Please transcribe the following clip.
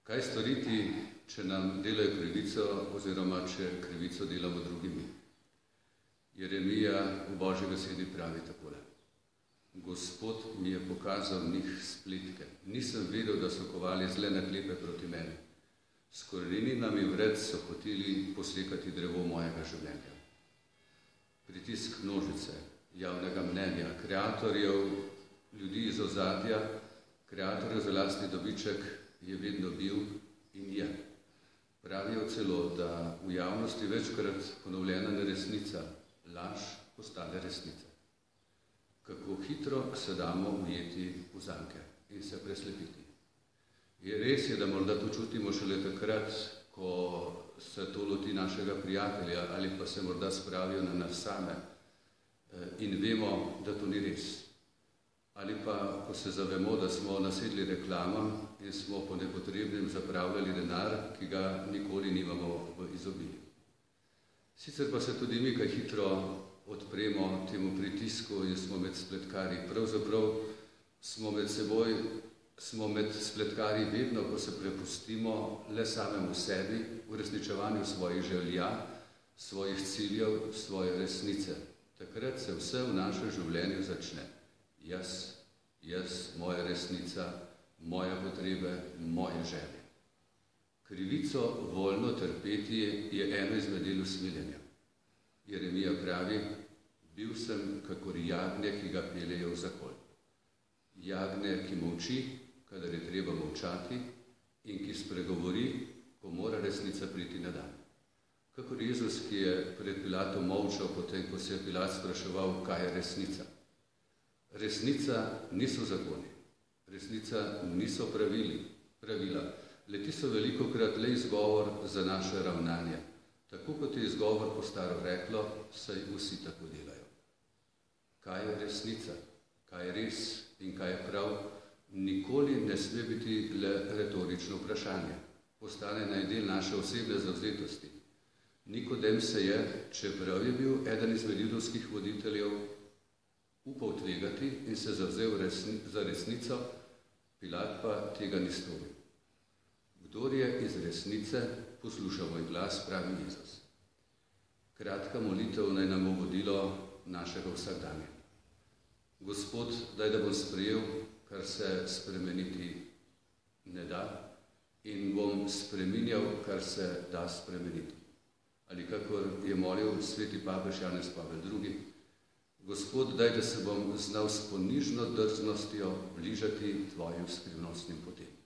Kaj storiti, če nam delajo krivico oziroma če krivico delamo drugimi? Jeremija v Božji besedi pravi takole. Gospod mi je pokazal njih spletke. Nisem vedel, da so kovali zle naklepe proti meni. S koreninami vred so hoteli posekati drevo mojega življenja. Pritisk množice, javnega mnenja, kreatorjev, ljudi iz ozadja, kreatorjev za lastni dobiček je vedno bil in je. Pravijo celo, da v javnosti večkrat ponovljena neresnica, laž postane resnica. Kako hitro se damo ujeti v zanke in se preslepiti. Res je, da morda to čutimo šele takrat, ko se to loti našega prijatelja ali pa se morda spravijo na nas same in vemo, da to ni res. Ali pa, ko se zavemo, da smo nasedli reklamam in smo po nepotrebnem zapravljali denar, ki ga nikoli nimamo v izobilju. Sicer pa se tudi mi kaj hitro odpremo temu pritisku in smo med spletkarji. Pravzaprav smo med spletkarji vedno, ko se prepustimo le samemu sebi, v uresničevanju svojih želja, svojih ciljev, svoje resnice. Takrat se vse v našem življenju začne. Jaz, moja resnica, moje potrebe, moje želje. Krivico voljno trpeti je eno izmed del usmiljenja. Jeremija pravi, bil sem kakor jagnje, ki ga peljejo v zakol. Jagnje, ki molči, kadar je treba molčati, in ki spregovori, ko mora resnica priti na dan. Kakor Jezus, ki je pred Pilatom molčal, potem ko se je Pilat spraševal, kaj je resnica. Resnica niso zakoni, resnica niso pravila. Leti so velikokrat le izgovor za naše ravnanje. Tako kot je izgovor po staro reklo, saj vsi tako delajo. Kaj je resnica, kaj je res in kaj je prav, nikoli ne sme biti le retorično vprašanje. Postane naj del naše osebne zavzetosti. Nikodem se je, čeprav je bil eden izmed judovskih voditeljev, upal tvegati in se zavzel za resnico, Pilat pa tega ni storil. Kdor je iz resnice, posluša moj glas, pravi Jezus. Kratka molitev naj nam bo vodilo našega vsakdanja. Gospod, daj, da bom sprejel, kar se spremeniti ne da, in bom spreminjal, kar se da spremeniti. Ali kakor je molil sveti papež Janez Pavel II. Gospod, daj, da se bom znal s ponižno drznostjo bližati tvojim skrivnostnim potem.